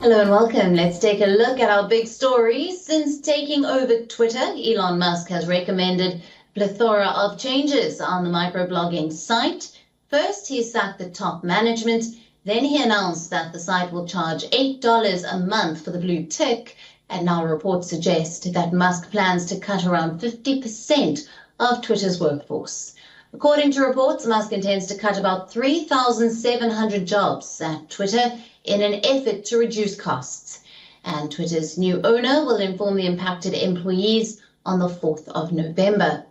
Hello and welcome. Let's take a look at our big stories. Since taking over Twitter, Elon Musk has recommended a plethora of changes on the microblogging site. First, he sacked the top management. Then he announced that the site will charge $8 a month for the blue tick. And now reports suggest that Musk plans to cut around 50% of Twitter's workforce. According to reports, Musk intends to cut about 3,700 jobs at Twitter in an effort to reduce costs. And Twitter's new owner will inform the impacted employees on the 4th of November.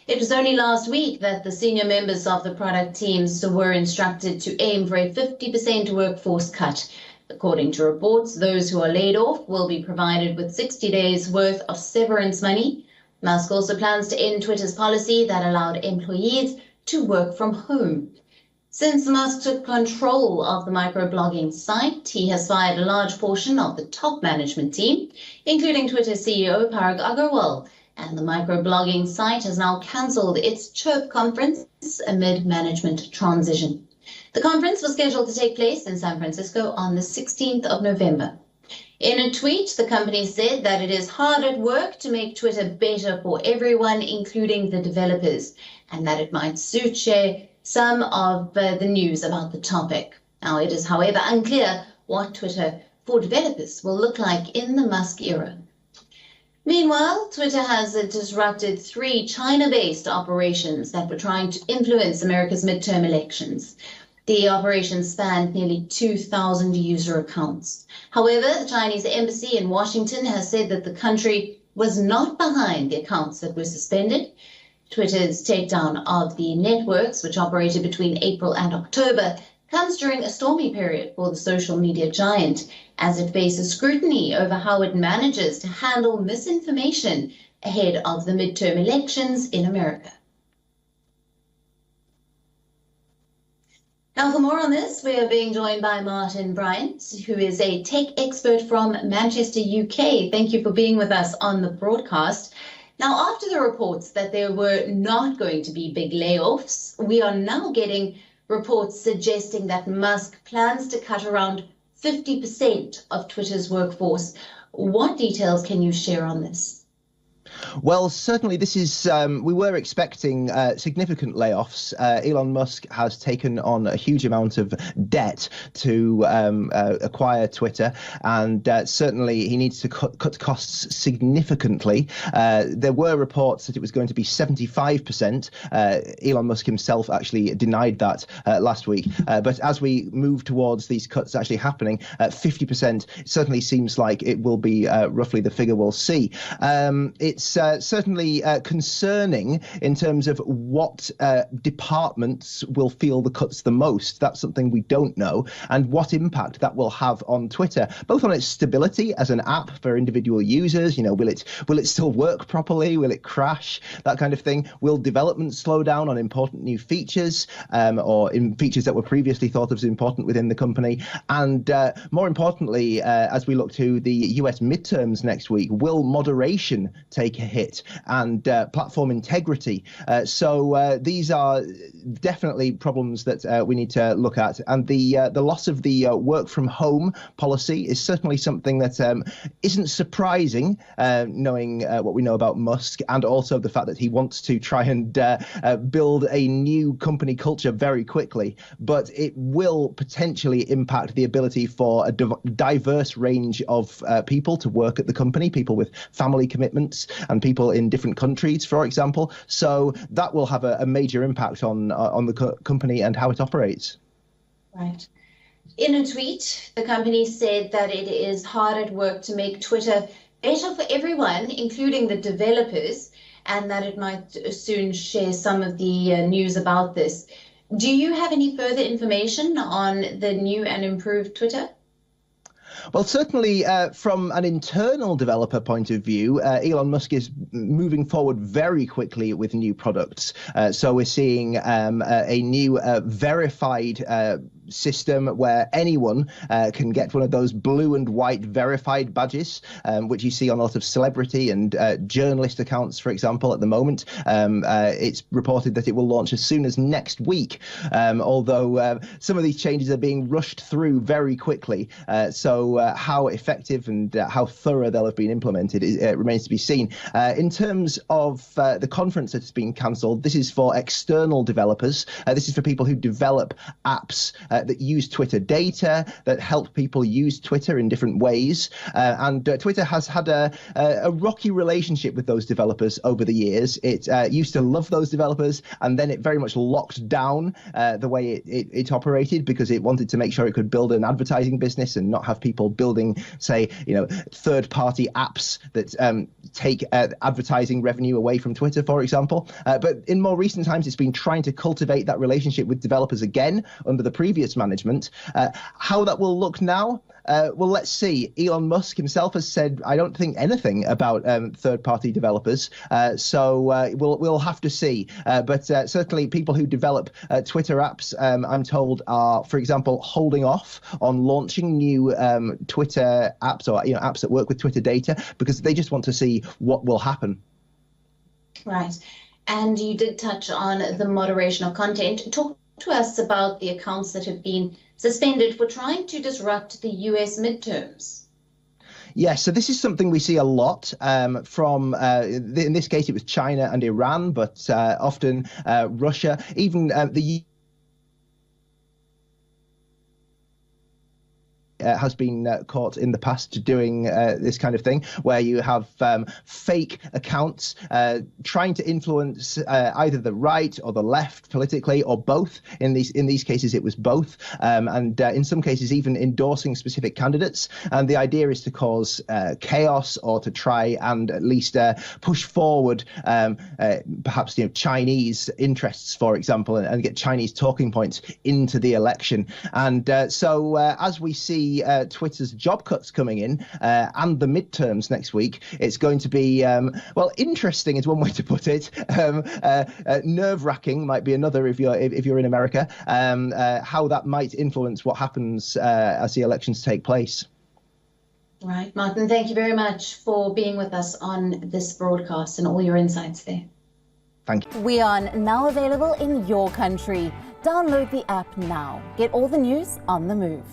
It was only last week that the senior members of the product teams were instructed to aim for a 50% workforce cut. According to reports, those who are laid off will be provided with 60 days worth of severance money. Musk also plans to end Twitter's policy that allowed employees to work from home. Since Musk took control of the microblogging site, he has fired a large portion of the top management team, including Twitter CEO Parag Agrawal, and the microblogging site has now cancelled its Chirp conference amid management transition. The conference was scheduled to take place in San Francisco on the 16th of November. In a tweet, the company said that it is hard at work to make Twitter better for everyone, including the developers, and that it might soon share some of the news about the topic. Now, it is, however, unclear what Twitter for developers will look like in the Musk era. Meanwhile, Twitter has disrupted 3 China-based operations that were trying to influence America's midterm elections. The operations spanned nearly 2,000 user accounts. However, the Chinese embassy in Washington has said that the country was not behind the accounts that were suspended. Twitter's takedown of the networks, which operated between April and October, comes during a stormy period for the social media giant, as it faces scrutiny over how it manages to handle misinformation ahead of the midterm elections in America. Now, for more on this, we are being joined by Martin Bryant, who is a tech expert from Manchester, UK. Thank you for being with us on the broadcast. Now, after the reports that there were not going to be big layoffs, we are now getting reports suggesting that Musk plans to cut around 50% of Twitter's workforce. What details can you share on this? Well, certainly this is, we were expecting significant layoffs. Elon Musk has taken on a huge amount of debt to acquire Twitter, and certainly he needs to cut costs significantly. There were reports that it was going to be 75%. Elon Musk himself actually denied that last week. But as we move towards these cuts actually happening, 50% certainly seems like it will be roughly the figure we'll see. It's certainly concerning in terms of what departments will feel the cuts the most. That's something we don't know, and what impact that will have on Twitter, both on its stability as an app for individual users. You know, will it still work properly? Will it crash? That kind of thing. Will development slow down on important new features, or in features that were previously thought of as important within the company? And more importantly, as we look to the US midterms next week, will moderation take a hit, and platform integrity? So these are definitely problems that we need to look at, and the loss of the work from home policy is certainly something that isn't surprising, knowing what we know about Musk, and also the fact that he wants to try and build a new company culture very quickly. But it will potentially impact the ability for a diverse range of people to work at the company, people with family commitments and people in different countries, for example. So that will have a major impact on the company and how it operates. Right. In a tweet, the company said that it is hard at work to make Twitter better for everyone, including the developers, and that it might soon share some of the news about this. Do you have any further information on the new and improved Twitter? Well, certainly from an internal developer point of view, Elon Musk is moving forward very quickly with new products. So we're seeing a new verified system where anyone can get one of those blue and white verified badges, which you see on a lot of celebrity and journalist accounts, for example, at the moment. It's reported that it will launch as soon as next week, although some of these changes are being rushed through very quickly. So how effective and how thorough they'll have been implemented remains to be seen. In terms of the conference that's been cancelled, this is for external developers. This is for people who develop apps that use Twitter data, that help people use Twitter in different ways. And Twitter has had a rocky relationship with those developers over the years. It used to love those developers, and then it very much locked down the way it operated, because it wanted to make sure it could build an advertising business and not have people building, say, third-party apps that take advertising revenue away from Twitter, for example. But in more recent times, it's been trying to cultivate that relationship with developers again under the previous management. How that will look now? Well, let's see. Elon Musk himself has said, I don't think anything about third-party developers. So we'll have to see. But certainly people who develop Twitter apps, I'm told, are, for example, holding off on launching new Twitter apps, or apps that work with Twitter data, because they just want to see what will happen. Right. And you did touch on the moderation of content. Talk to us about the accounts that have been suspended for trying to disrupt the US midterms. Yes, so this is something we see a lot from, in this case, it was China and Iran, but often Russia, even the has been caught in the past doing this kind of thing, where you have fake accounts trying to influence either the right or the left politically, or both. In these cases, it was both, and in some cases even endorsing specific candidates. And the idea is to cause chaos, or to try and at least push forward perhaps Chinese interests, for example, and get Chinese talking points into the election. And so as we see Twitter's job cuts coming in and the midterms next week, it's going to be, well, interesting is one way to put it. Nerve-wracking might be another if you're in America, how that might influence what happens as the elections take place. Right, Martin, thank you very much for being with us on this broadcast and all your insights there. Thank you. WION, now available in your country. Download the app now. Get all the news on the move.